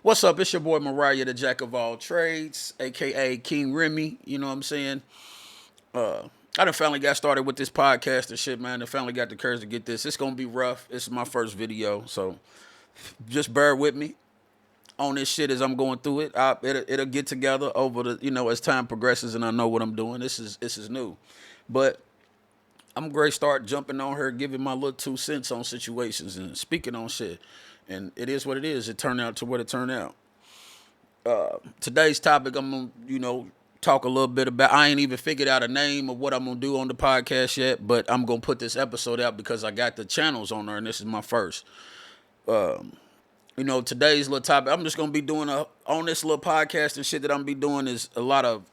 What's up? It's your boy Mariah, the Jack of all trades, aka King Remy. You know what I'm saying? Uh, I done finally got started with this podcast and shit, man. I finally got the courage to get this. It's gonna be rough. It's my first video, so just bear with me on this shit as I'm going through it. It'll get together over as time progresses and I know what I'm doing. This is new, but I'm great. Start jumping on her, giving my little 2 cents on situations and speaking on shit. And it is what it is. It turned out to what it turned out. Today's topic, I'm gonna, talk a little bit about. I ain't even figured out a name of what I'm gonna do on the podcast yet, but I'm gonna put this episode out because I got the channels on there, and this is my first. Today's little topic, I'm just gonna be doing on this little podcast and shit that I'm gonna be doing is a lot of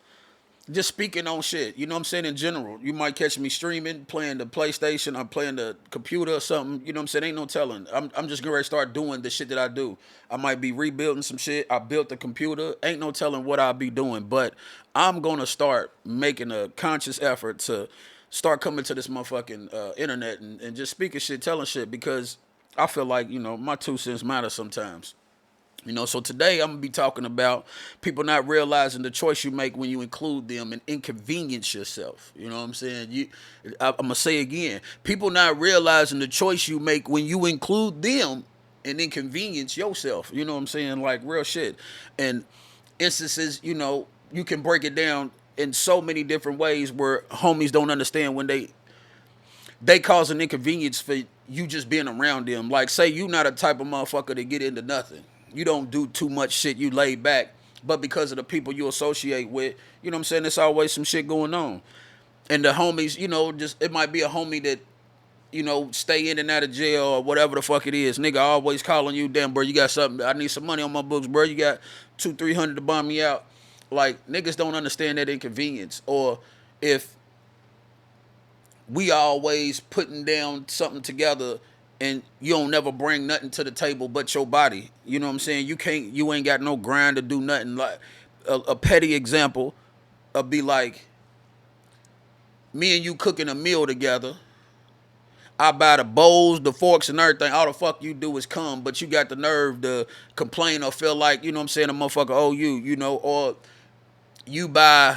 just speaking on shit. You know what I'm saying? In general, you might catch me streaming, playing the PlayStation, or playing the computer or something. You know what I'm saying? Ain't no telling. I'm just gonna start doing the shit that I do. I might be rebuilding some shit. I built the computer. Ain't no telling what I'll be doing. But I'm gonna start making a conscious effort to start coming to this motherfucking internet and just speaking shit, telling shit because I feel like my 2 cents matter sometimes. So today I'm gonna be talking about people not realizing the choice you make when you include them and inconvenience yourself. You know what I'm saying? I'm gonna say again, people not realizing the choice you make when you include them and inconvenience yourself. You know what I'm saying? Like real shit. And instances, you can break it down in so many different ways where homies don't understand when they cause an inconvenience for you just being around them. Like, say you not a type of motherfucker to get into nothing. You don't do too much shit. You lay back. But because of the people you associate with, you know what I'm saying? There's always some shit going on. And the homies, just it might be a homie that, stay in and out of jail or whatever the fuck it is. Nigga always calling you, damn, bro, you got something. I need some money on my books, bro. You got 200-300 to buy me out. Like, niggas don't understand that inconvenience. Or if we always putting down something together and you don't never bring nothing to the table but your body. You know what I'm saying? You ain't got no grind to do nothing. Like a petty example of be like me and you cooking a meal together. I buy the bowls, the forks, and everything. All the fuck you do is come, but you got the nerve to complain or feel like, you know what I'm saying, a motherfucker owe you, or you buy.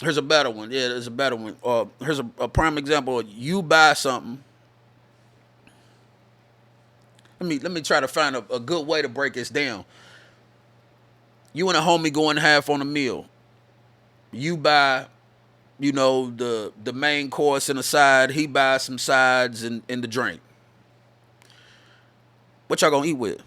Here's a better one. Yeah, there's a better one. Here's a prime example. You buy something. Let me try to find a good way to break this down. You and a homie going half on a meal. You buy, the main course and a side. He buys some sides and the drink. What y'all gonna eat with?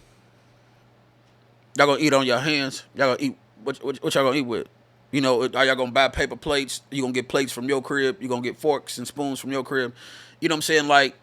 Y'all gonna eat on your hands? Y'all gonna eat what y'all gonna eat with? Are y'all gonna buy paper plates? You gonna get plates from your crib? You gonna get forks and spoons from your crib? You know what I'm saying? Like,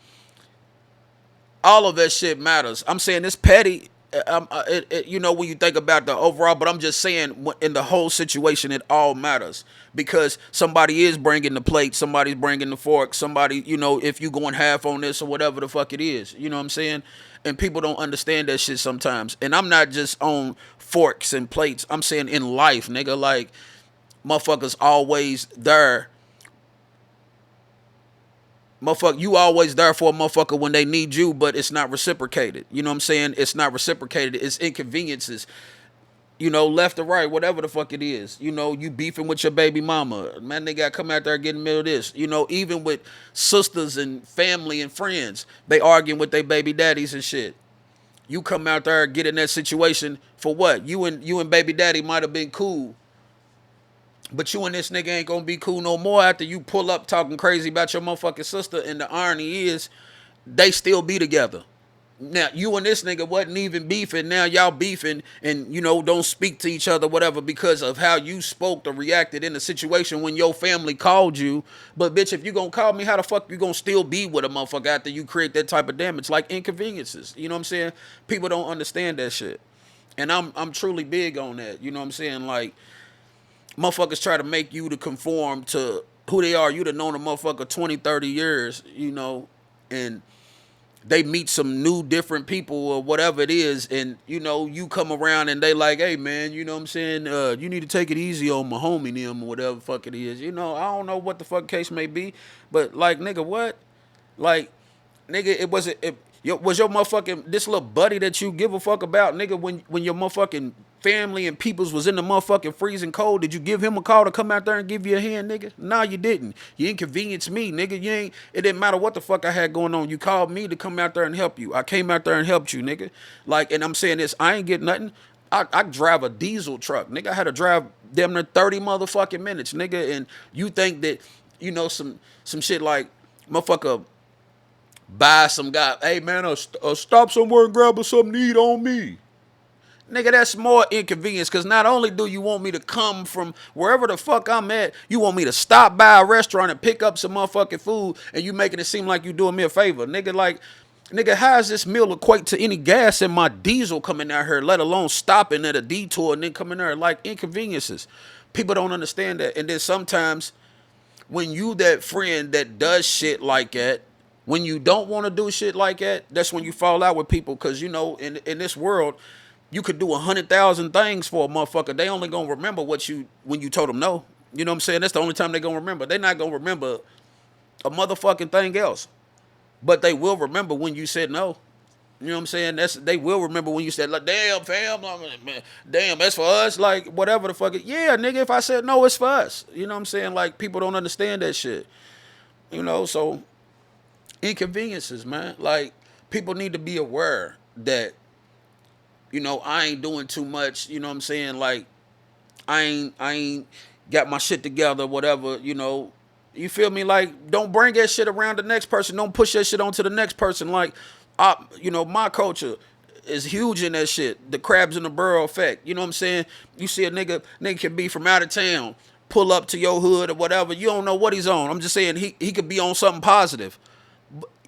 all of that shit matters. I'm saying it's petty, when you think about the overall, but I'm just saying in the whole situation, it all matters because somebody is bringing the plate, somebody's bringing the fork, somebody, if you going half on this or whatever the fuck it is, you know what I'm saying? And people don't understand that shit sometimes. And I'm not just on forks and plates. I'm saying in life, nigga, like motherfuckers always there. Motherfucker, you always there for a motherfucker when they need you, but it's not reciprocated. You know what I'm saying? It's not reciprocated. It's inconveniences. Left or right, whatever the fuck it is. You beefing with your baby mama. Man, they got to come out there and get in the middle of this. Even with sisters and family and friends, they arguing with their baby daddies and shit. You come out there and get in that situation for what? You and baby daddy might have been cool. But you and this nigga ain't gonna be cool no more after you pull up talking crazy about your motherfucking sister. And the irony is, they still be together. Now, you and this nigga wasn't even beefing. Now y'all beefing and, don't speak to each other, whatever, because of how you spoke or reacted in the situation when your family called you. But, bitch, if you gonna call me, how the fuck you gonna still be with a motherfucker after you create that type of damage? Like inconveniences. You know what I'm saying? People don't understand that shit. And I'm truly big on that. You know what I'm saying? Like, motherfuckers try to make you to conform to who they are. You'd have known a motherfucker 20, 30 years, and they meet some new different people or whatever it is, and, you come around and they like, hey, man, you know what I'm saying? You need to take it easy on my homie them or whatever the fuck it is. I don't know what the fuck case may be, but, like, nigga, what? Like, nigga, it wasn't... Was your motherfucking this little buddy that you give a fuck about, nigga, when your motherfucking family and peoples was in the motherfucking freezing cold, did you give him a call to come out there and give you a hand, nigga? Nah, you didn't. You inconvenienced me, nigga. You ain't. It didn't matter what the fuck I had going on. You called me to come out there and help you. I came out there and helped you, nigga. Like, and I'm saying this, I ain't get nothing. I drive a diesel truck, nigga. I had to drive damn near 30 motherfucking minutes, nigga. And you think that, some shit like motherfucker buy some guy, hey man, stop somewhere and grab us something to eat on me. Nigga, that's more inconvenience because not only do you want me to come from wherever the fuck I'm at, you want me to stop by a restaurant and pick up some motherfucking food and you making it seem like you doing me a favor. Nigga, like, nigga, how does this meal equate to any gas in my diesel coming out here, let alone stopping at a detour and then coming there? Like, inconveniences. People don't understand that. And then sometimes when you that friend that does shit like that, when you don't want to do shit like that, that's when you fall out with people. Because, in this world, you could do 100,000 things for a motherfucker. They only gonna remember when you told them no. You know what I'm saying? That's the only time they gonna remember. They not gonna remember a motherfucking thing else. But they will remember when you said no. You know what I'm saying? They will remember when you said, like, damn, fam, man, damn, that's for us. Like, whatever the fuck. Yeah, nigga, if I said no, it's for us. You know what I'm saying? Like, people don't understand that shit. So inconveniences, man. Like, people need to be aware that, I ain't doing too much. You know what I'm saying? Like, I ain't got my shit together, whatever, You feel me? Like, don't bring that shit around the next person. Don't push that shit onto the next person. Like, my culture is huge in that shit. The crabs in the barrel effect. You know what I'm saying? You see a nigga can be from out of town, pull up to your hood or whatever. You don't know what he's on. I'm just saying he could be on something positive.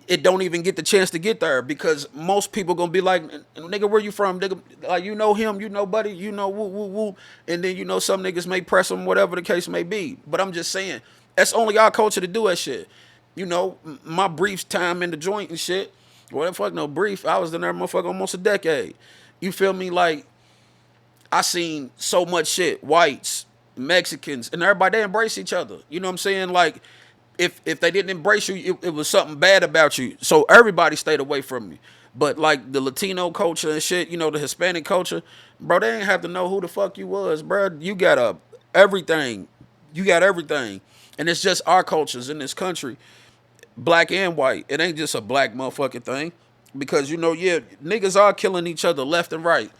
It don't even get the chance to get there because most people gonna be like, nigga, where you from? Nigga, like, you know him, buddy, woo, woo, woo. And then, some niggas may press him, whatever the case may be. But I'm just saying, that's only our culture to do that shit. My brief time in the joint and shit, well, fuck no brief. I was in there, motherfucker, almost a decade. You feel me? Like, I seen so much shit. Whites, Mexicans, and everybody, they embrace each other. You know what I'm saying? Like, if they didn't embrace you, it was something bad about you. So everybody stayed away from you. But like the Latino culture and shit, the Hispanic culture, bro, they ain't have to know who the fuck you was, bro. You got everything. You got everything. And it's just our cultures in this country, black and white. It ain't just a black motherfucking thing. Because, niggas are killing each other left and right.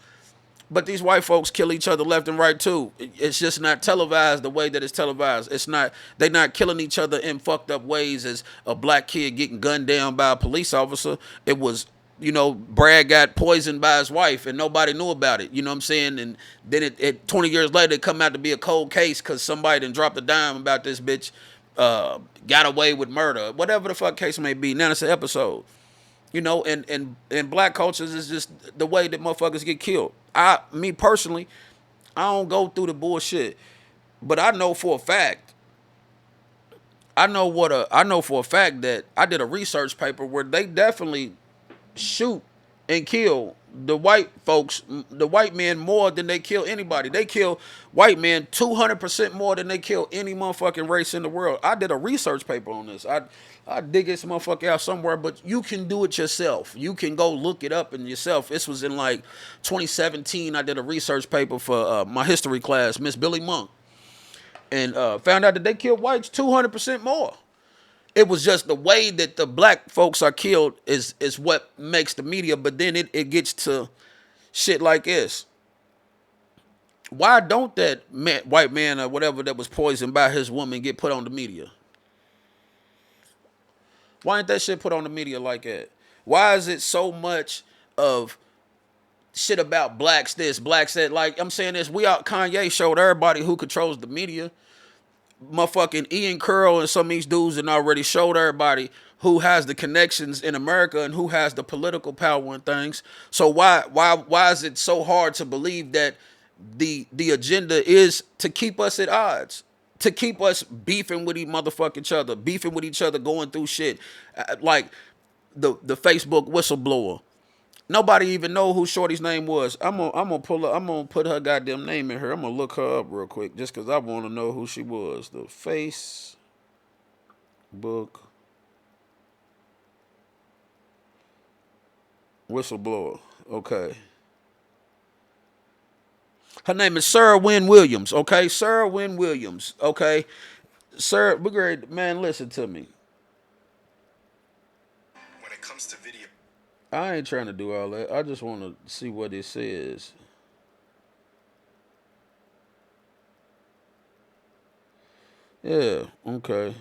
But these white folks kill each other left and right too. It's just not televised the way that it's televised. It's not. They not killing each other in fucked up ways as a black kid getting gunned down by a police officer. It was, Brad got poisoned by his wife and nobody knew about it. You know what I'm saying? And then it 20 years later it come out to be a cold case because somebody done dropped a dime about this bitch got away with murder. Whatever the fuck case may be. Now it's an episode. And black cultures is just the way that motherfuckers get killed. Me personally, I don't go through the bullshit, but I know for a fact. I know for a fact that I did a research paper where they definitely shoot and kill the white folks, the white men more than they kill anybody. They kill white men 200% more than they kill any motherfucking race in the world. I did a research paper on this. I dig this motherfucker out somewhere, but you can do it yourself. You can go look it up in yourself. This was in like 2017. I did a research paper for my history class, Miss Billy Monk, and found out that they killed whites 200% more. It was just the way that the black folks are killed is what makes the media. But then it gets to shit like this. Why don't that white man or whatever that was poisoned by his woman get put on the media? Why ain't that shit put on the media like that? Why is it so much of shit about blacks this, blacks that? Like, I'm saying this, Kanye showed everybody who controls the media. Motherfucking Ian Curl and some of these dudes and already showed everybody who has the connections in America and who has the political power and things. So why is it so hard to believe that the agenda is to keep us at odds, to keep us beefing with each other, going through shit like the Facebook whistleblower. Nobody even know who Shorty's name was. I'm gonna put her goddamn name in here. I'm gonna look her up real quick just because I want to know who she was. The Facebook Whistleblower. Okay. Her name is Sarah Wynn Williams. Okay, Sarah Wynn Williams. Okay, Sarah. We're great, man. Listen to me. When it comes to video, I ain't trying to do all that. I just want to see what it says. Yeah. Okay.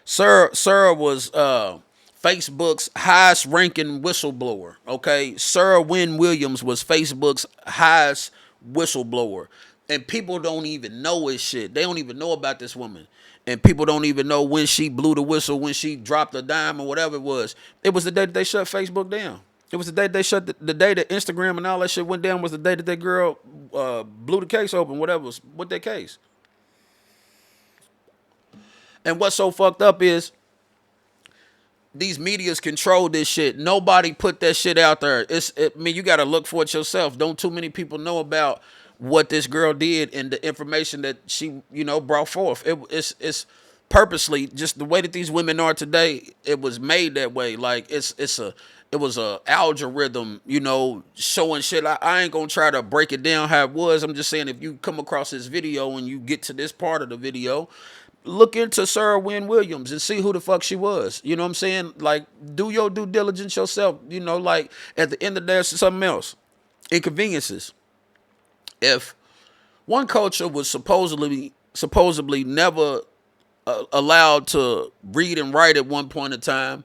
Sarah was Facebook's highest ranking whistleblower. Okay, Sarah Wynn Williams was Facebook's highest whistleblower, and people don't even know this shit. They don't even know about this woman, and people don't even know when she blew the whistle, when she dropped a dime or whatever it was. It was the day that they shut Facebook down. It was the day they shut the day that Instagram and all that shit went down. Was the day that girl blew the case open. Whatever was with that case. And what's so fucked up is these medias control this shit. Nobody put that shit out there. I mean, you got to look for it yourself. Don't too many people know about what this girl did and the information that she, brought forth. It's purposely just the way that these women are today. It was made that way. Like it was a algorithm, showing shit. I ain't gonna try to break it down how it was. I'm just saying if you come across this video and you get to this part of the video, look into Sarah Wynn Williams and see who the fuck she was. You know what I'm saying? Like, do your due diligence yourself. Like at the end of the day, it's something else. Inconveniences. If one culture was supposedly never allowed to read and write at one point in time,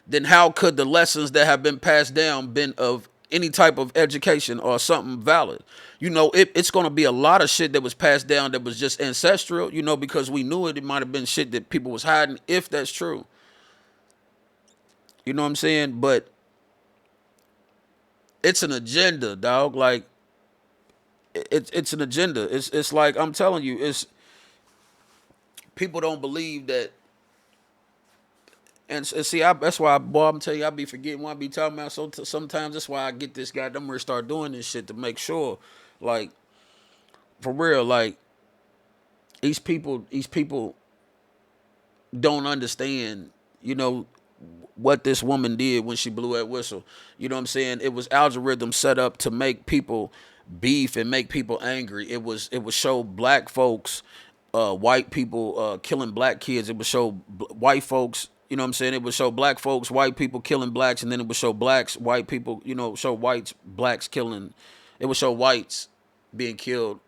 then how could the lessons that have been passed down been of any type of education or something valid? It's going to be a lot of shit that was passed down that was just ancestral, because we knew it might have been shit that people was hiding, if that's true. You know what I'm saying? But it's an agenda, dog. Like, it's an agenda. It's like, I'm telling you, it's people don't believe that. And see, that's why, boy, I'm telling you, I be forgetting what I be talking about. So sometimes that's why I get this guy. I'm gonna start doing this shit to make sure, like, for real, like, these people don't understand, what this woman did when she blew that whistle. You know what I'm saying? It was algorithm set up to make people beef and make people angry. It would show black folks, white people killing black kids. It would show white folks. You know what I'm saying? It would show black folks, white people killing blacks, and then it would show blacks, white people. Show whites, blacks killing. It would show whites being killed.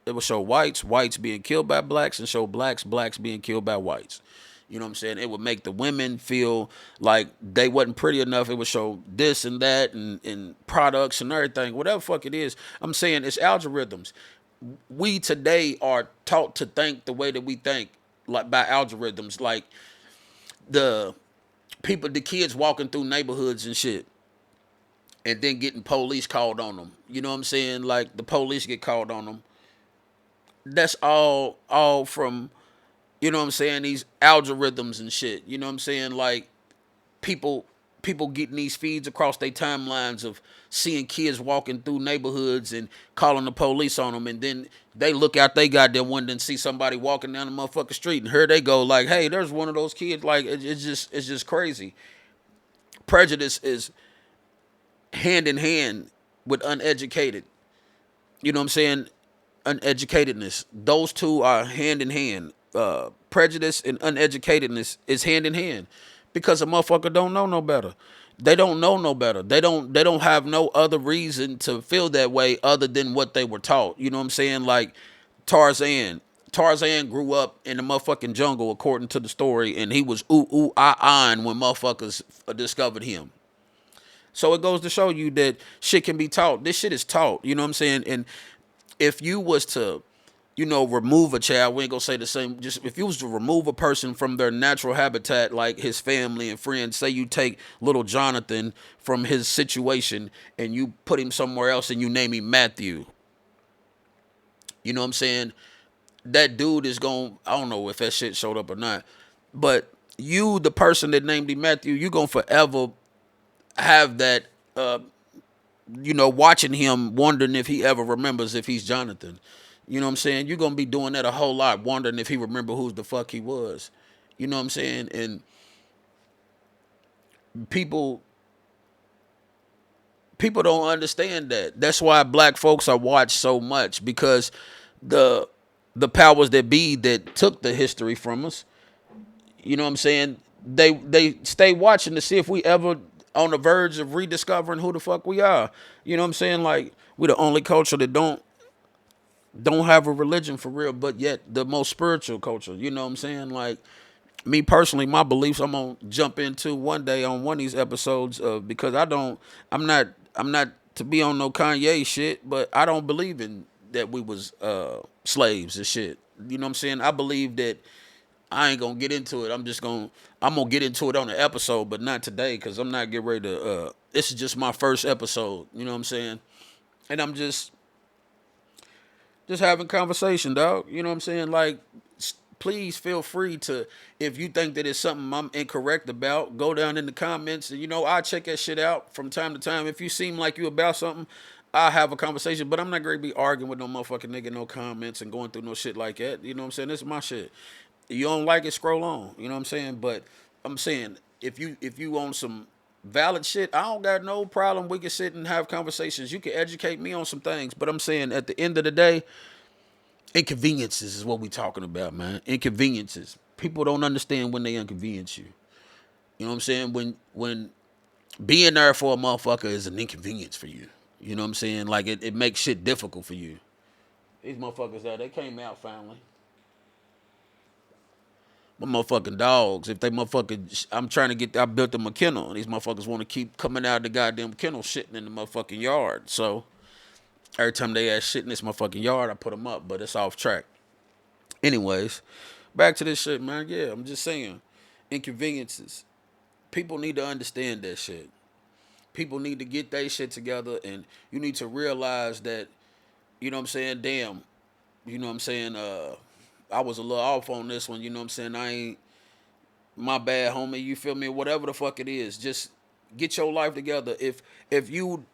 It would show whites being killed by blacks, and show blacks being killed by whites. You know what I'm saying? It would make the women feel like they wasn't pretty enough. It would show this and that and products and everything. Whatever fuck it is. I'm saying it's algorithms. We today are taught to think the way that we think, like by algorithms. Like the the kids walking through neighborhoods and shit, and then getting police called on them. You know what I'm saying? Like the police get called on them. That's all from, what I'm saying, these algorithms and shit. You know what I'm saying? Like people people getting these feeds across their timelines of seeing kids walking through neighborhoods and calling the police on them, and then they look out they goddamn window and see somebody walking down the motherfucking street, and here they go like, hey, there's one of those kids. Like it's just crazy. Prejudice is hand in hand with uneducated. You know what I'm saying? Uneducatedness. Those two are hand in hand. Prejudice and uneducatedness is hand in hand because a motherfucker don't know no better. They don't know no better. They don't have no other reason to feel that way other than what they were taught. You know what I'm saying? Like Tarzan. Tarzan grew up in the motherfucking jungle according to the story, and he was ooh ooh ah ah when motherfuckers discovered him. So it goes to show you that shit can be taught. This shit is taught. You know what I'm saying? And if you was to, remove a child, we ain't gonna say the same. Just if you was to remove a person from their natural habitat, like his family and friends, say you take little Jonathan from his situation and you put him somewhere else and you name him Matthew. You know what I'm saying? That dude is going, I don't know if that shit showed up or not, but you, the person that named him Matthew, you gonna forever have that, watching him, wondering if he ever remembers if he's Jonathan. You know what I'm saying? You're going to be doing that a whole lot, wondering if he remember who the fuck he was. You know what I'm saying? And people people don't understand that. That's why black folks are watched so much, because the the powers that be that took the history from us, you know what I'm saying? They stay watching to see if we ever on the verge of rediscovering who the fuck we are. You know what I'm saying? Like, we the only culture that don't have a religion for real, but yet the most spiritual culture. You know what I'm saying? Like, me personally, my beliefs I'm gonna jump into one day on one of these episodes, because I'm not to be on no Kanye shit, but I don't believe in that we was slaves and shit. You know what I'm saying? I believe that I ain't gonna get into it. I'm gonna get into it on the episode, but not today, because I'm not getting ready to. This is just my first episode. You know what I'm saying? And I'm just having conversation, dog. You know what I'm saying? Like, please feel free to, if you think that it's something I'm incorrect about, go down in the comments, and I check that shit out from time to time. If you seem like you about something, I'll have a conversation. But I'm not gonna be arguing with no motherfucking nigga, no comments, and going through no shit like that. You know what I'm saying? This is my shit. You don't like it, scroll on. You know what I'm saying? But I'm saying, if you on some valid shit, I don't got no problem. We can sit and have conversations. You can educate me on some things. But I'm saying, at the end of the day, inconveniences is what we talking about, man. Inconveniences. People don't understand when they inconvenience you. You know what I'm saying? When being there for a motherfucker is an inconvenience for you. You know what I'm saying? Like, it makes shit difficult for you. These motherfuckers out, they came out finally. My motherfucking dogs. If they motherfucking, I built them a kennel, and these motherfuckers want to keep coming out of the goddamn kennel, shitting in the motherfucking yard. So every time they ass shit in this motherfucking yard, I put them up, but it's off track. Anyways, back to this shit, man. Yeah, I'm just saying, inconveniences. People need to understand that shit. People need to get their shit together, and you need to realize that, you know what I'm saying, damn, you know what I'm saying, I was a little off on this one, you know what I'm saying, I ain't, my bad, homie, you feel me, whatever the fuck it is, just get your life together. If you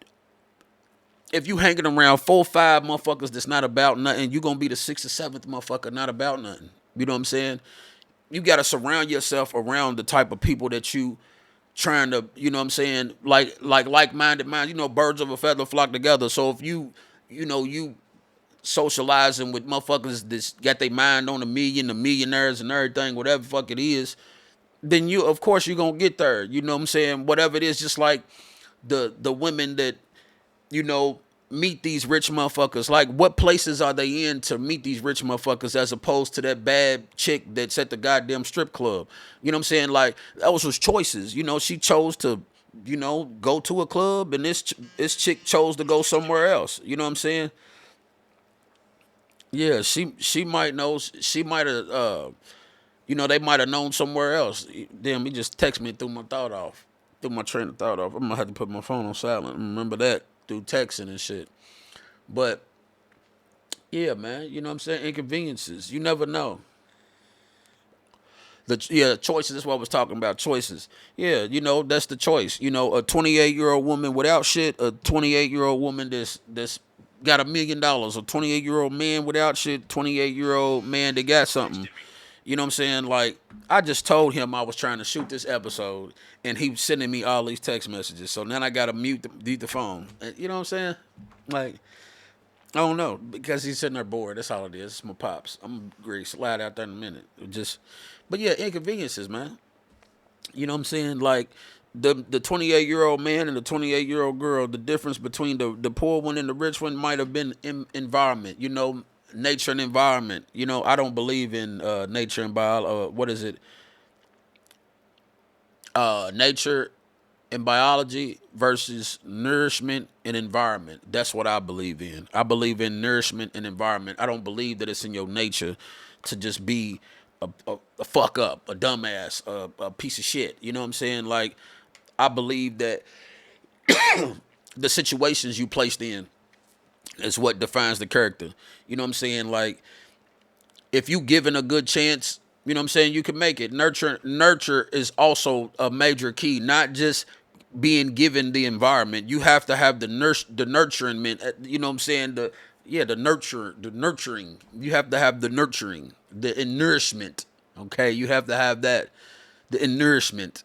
if you hanging around 4 or 5 motherfuckers that's not about nothing, you gonna be the sixth or seventh motherfucker not about nothing. You know what I'm saying? You gotta surround yourself around the type of people that you trying to, you know what I'm saying, like-minded minds. Birds of a feather flock together. So if you socializing with motherfuckers that's got their mind on the millionaires and everything, whatever the fuck it is, then you, of course, you're gonna get there. You know what I'm saying? Whatever it is, just like the women that, you know, meet these rich motherfuckers. Like, what places are they in to meet these rich motherfuckers, as opposed to that bad chick that's at the goddamn strip club? You know what I'm saying? Like, those was choices. She chose to, go to a club, and this chick chose to go somewhere else. You know what I'm saying? Yeah, she might know. She might have. They might have known somewhere else. Damn, he just text me, threw my thought off, threw my train of thought off. I'm gonna have to put my phone on silent. Remember that through texting and shit. But yeah, man, you know what I'm saying? Inconveniences. You never know. Choices. That's what I was talking about. Choices. Yeah, that's the choice. A 28-year-old woman without shit, a 28-year-old woman that's got $1 million, a 28-year-old man without shit, 28-year-old man that got something. You know what I'm saying? Like, I just told him I was trying to shoot this episode, and he was sending me all these text messages. So now I gotta mute the phone. You know what I'm saying? Like, I don't know, because he's sitting there bored. That's all it is. It's my pops. I'm gonna slide out there in a minute. But yeah, inconveniences, man. You know what I'm saying? Like, the 28-year-old man and the 28-year-old girl. The difference between the poor one and the rich one might have been environment. Nature and environment. I don't believe in nature and biology. What is it? Nature and biology versus nourishment and environment. That's what I believe in. I believe in nourishment and environment. I don't believe that it's in your nature to just be a fuck up, a dumbass, a piece of shit. You know what I'm saying? Like, I believe that the situations you placed in is what defines the character. You know what I'm saying? Like, if you given a good chance, you know what I'm saying, you can make it. Nurture is also a major key, not just being given the environment. You have to have the nurturing, you know what I'm saying, the nurturing. You have to have the nurturing, the nourishment. Okay, you have to have that, the nourishment.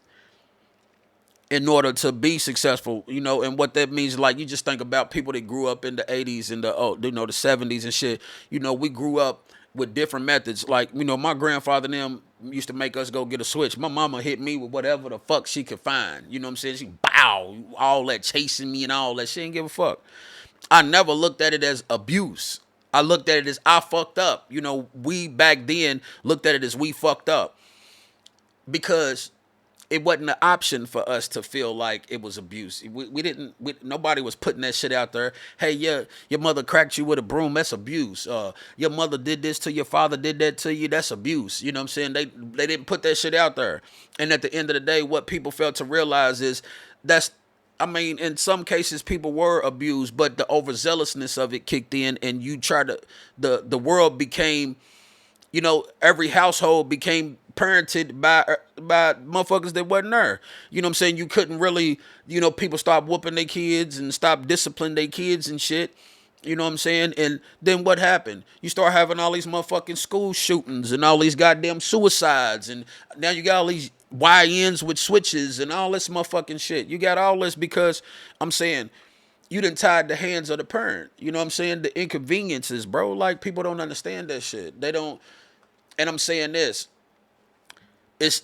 in order to be successful, and what that means, like you just think about people that grew up in the 80s and the 70s and shit. We grew up with different methods. Like, my grandfather and them used to make us go get a switch. My mama hit me with whatever the fuck she could find. You know what I'm saying? She bow, all that chasing me and all that. She didn't give a fuck. I never looked at it as abuse. I looked at it as I fucked up. We back then looked at it as we fucked up because it wasn't an option for us to feel like it was abuse. We didn't. Nobody was putting that shit out there. Hey, your mother cracked you with a broom. That's abuse. Your mother did this to your father. Did that to you. That's abuse. You know what I'm saying? They didn't put that shit out there. And at the end of the day, what people failed to realize is that's. I mean, in some cases, people were abused, but the overzealousness of it kicked in, and you try to. The world became. Every household became parented by motherfuckers that wasn't there. You know what I'm saying? You couldn't really, people stopped whooping their kids and stopped disciplining their kids and shit. You know what I'm saying? And then what happened? You start having all these motherfucking school shootings and all these goddamn suicides. And now you got all these YNs with switches and all this motherfucking shit. You got all this because I'm saying you done tied the hands of the parent. You know what I'm saying? The inconveniences, bro. Like, people don't understand that shit. They don't. And I'm saying this. It's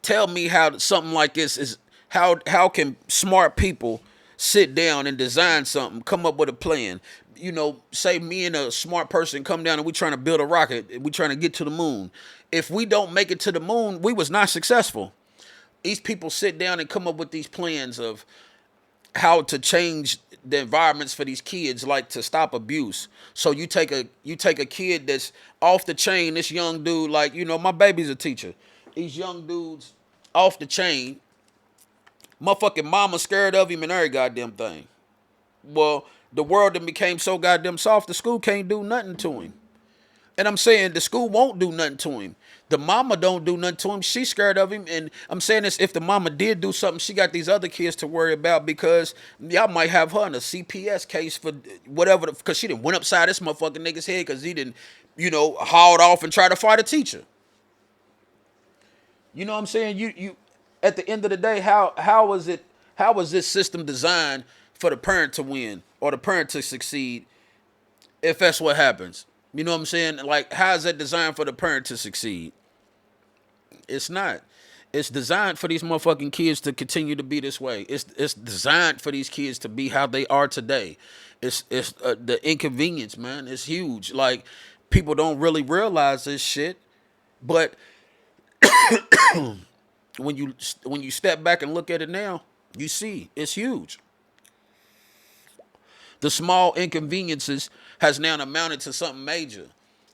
tell me how something like this is. How can smart people sit down and design something, come up with a plan? Say me and a smart person come down and we trying to build a rocket. We trying to get to the moon. If we don't make it to the moon, we was not successful. These people sit down and come up with these plans of how to change the environments for these kids, like to stop abuse. So you take a kid that's off the chain, this young dude, like, my baby's a teacher. These young dudes off the chain, motherfucking mama scared of him and every goddamn thing. Well, the world then became so goddamn soft, the school can't do nothing to him. And I'm saying the school won't do nothing to him. The mama don't do nothing to him. She's scared of him. And I'm saying this, if the mama did do something, she got these other kids to worry about because y'all might have her in a CPS case for whatever, because she done went upside this motherfucking nigga's head because he didn't, hauled off and tried to fight a teacher. You know what I'm saying? You at the end of the day, how was this system designed for the parent to win or the parent to succeed if that's what happens? You know what I'm saying? Like, how is that designed for the parent to succeed? It's not. It's designed for these motherfucking kids to continue to be this way. It's designed for these kids to be how they are today. It's the inconvenience, man. It's huge. Like, people don't really realize this shit, but when you step back and look at it now, you see it's huge. The small inconveniences has now amounted to something major.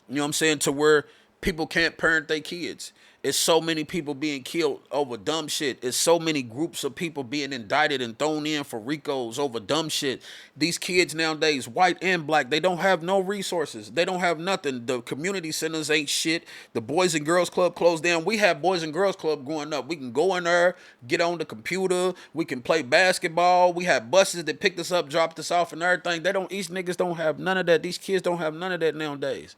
You know what I'm saying? To where people can't parent their kids. It's so many people being killed over dumb shit. It's so many groups of people being indicted and thrown in for RICOs over dumb shit. These kids nowadays, white and black, they don't have no resources. They don't have nothing. The community centers ain't shit. The Boys and Girls Club closed down. We had Boys and Girls Club growing up. We can go in there, get on the computer. We can play basketball. We had buses that picked us up, dropped us off and everything. These niggas don't have none of that. These kids don't have none of that nowadays.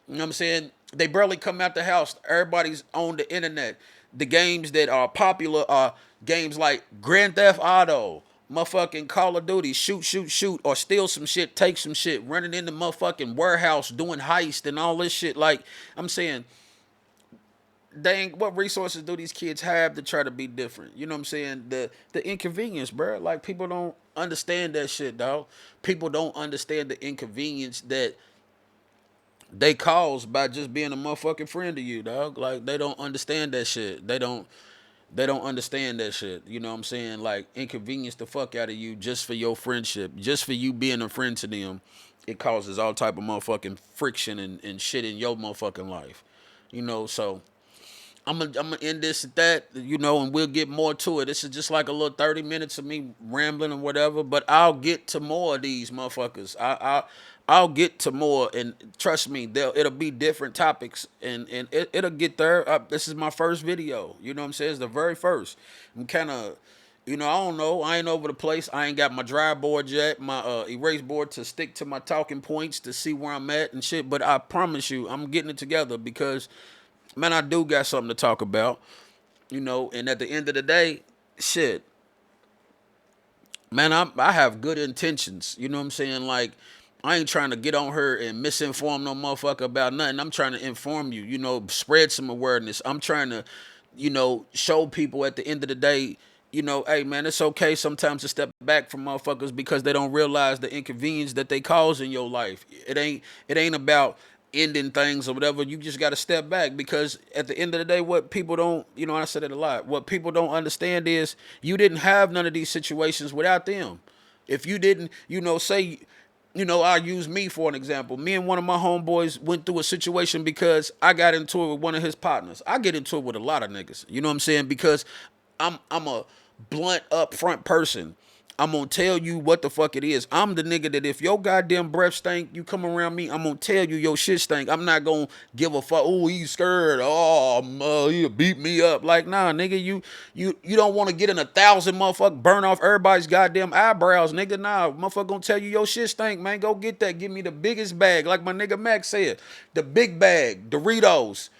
You know what I'm saying? They barely come out the house. Everybody's on the internet. The games that are popular are games like Grand Theft Auto, motherfucking Call of Duty, shoot, or steal some shit, take some shit, running in the motherfucking warehouse, doing heist and all this shit. Like, I'm saying, dang, what resources do these kids have to try to be different? You know what I'm saying? The inconvenience, bro. Like, people don't understand that shit, dog. People don't understand the inconvenience that they cause by just being a motherfucking friend to you, dog. Like, they don't understand that shit. They don't understand that shit. You know what I'm saying? Like, inconvenience the fuck out of you just for your friendship. Just for you being a friend to them. It causes all type of motherfucking friction and shit in your motherfucking life. So I'm gonna end this at that, and we'll get more to it. This is just like a little 30 minutes of me rambling and whatever, but I'll get to more of these motherfuckers. I'll get to more, and trust me, it'll be different topics, and it'll get there. This is my first video. You know what I'm saying? It's the very first. I'm kind of, I don't know. I ain't over the place. I ain't got my dry board yet, my erase board to stick to my talking points to see where I'm at and shit. But I promise you, I'm getting it together because, man, I do got something to talk about. And at the end of the day, shit, man, I have good intentions. You know what I'm saying? Like, I ain't trying to get on her and misinform no motherfucker about nothing. I'm trying to inform you, spread some awareness. I'm trying to, show people at the end of the day, hey man, it's okay sometimes to step back from motherfuckers because they don't realize the inconvenience that they cause in your life. It ain't about ending things or whatever. You just got to step back because at the end of the day, what people don't, I said it a lot. What people don't understand is you didn't have none of these situations without them. If you didn't, say, I use me for an example. Me and one of my homeboys went through a situation because I got into it with one of his partners. I get into it with a lot of niggas. You know what I'm saying? Because I'm a blunt upfront person. I'm gonna tell you what the fuck it is. I'm the nigga that if your goddamn breath stink, you come around me, I'm gonna tell you your shit stink. I'm not gonna give a fuck. Oh, he's scared. Oh, he'll beat me up. Like, nah, nigga, you don't want to get in 1,000 motherfucker burn off everybody's goddamn eyebrows, nigga. Nah, motherfucker gonna tell you your shit stink, man. Go get that. Give me the biggest bag, like my nigga Max said, the big bag, Doritos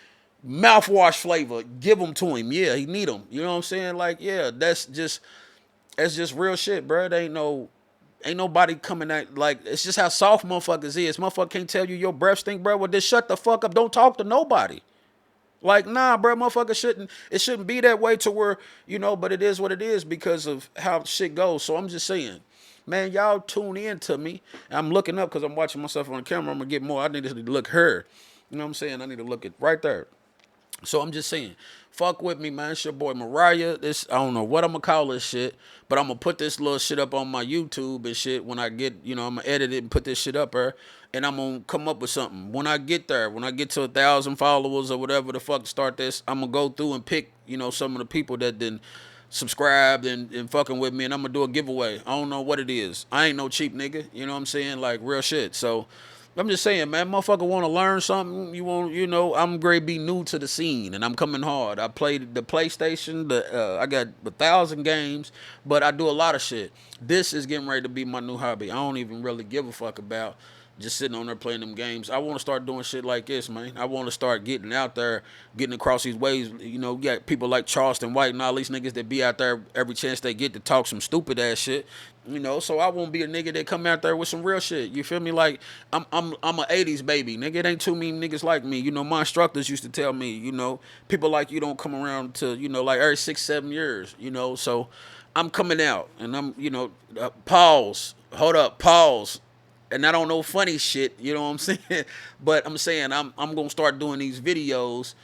mouthwash flavor, give them to him. Yeah, he need them. You know what I'm saying? Like, yeah, that's just real shit, bro. It ain't nobody coming at like it's just how soft motherfuckers is. Motherfucker can't tell you your breath stink, bro. Well, just shut the fuck up. Don't talk to nobody. Like, nah, bro, motherfucker it shouldn't be that way to where, but it is what it is because of how shit goes. So I'm just saying, man, y'all tune in to me. I'm looking up because I'm watching myself on the camera. I'm gonna get more. I need to look her. You know what I'm saying? I need to look at right there. So I'm just saying, fuck with me, man. It's your boy Mariah. This I don't know what I'm gonna call this shit, but I'm gonna put this little shit up on my YouTube and shit when I get, I'm gonna edit it and put this shit up there, and I'm gonna come up with something. When I get there, when I get to 1,000 followers or whatever the fuck to start this, I'm gonna go through and pick, some of the people that then subscribed and fucking with me, and I'm gonna do a giveaway. I don't know what it is. I ain't no cheap nigga. You know what I'm saying? Like real shit. So I'm just saying, man, motherfucker want to learn something. I'm great be new to the scene, and I'm coming hard. I played the PlayStation. I got 1,000 games, but I do a lot of shit. This is getting ready to be my new hobby. I don't even really give a fuck about just sitting on there playing them games. I want to start doing shit like this, man. I want to start getting out there, getting across these ways. You got people like Charleston White and all these niggas that be out there every chance they get to talk some stupid ass shit. So I won't be a nigga that come out there with some real shit. You feel me? Like I'm a '80s baby, nigga. It ain't too many niggas like me. My instructors used to tell me, people like you don't come around to, like every 6, 7 years. So I'm coming out and I'm, pause, hold up, pause. And I don't know funny shit, you know what I'm saying? But I'm saying I'm gonna start doing these videos,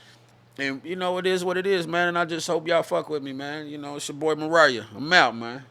and it is what it is, man. And I just hope y'all fuck with me, man. It's your boy Mariah. I'm out, man.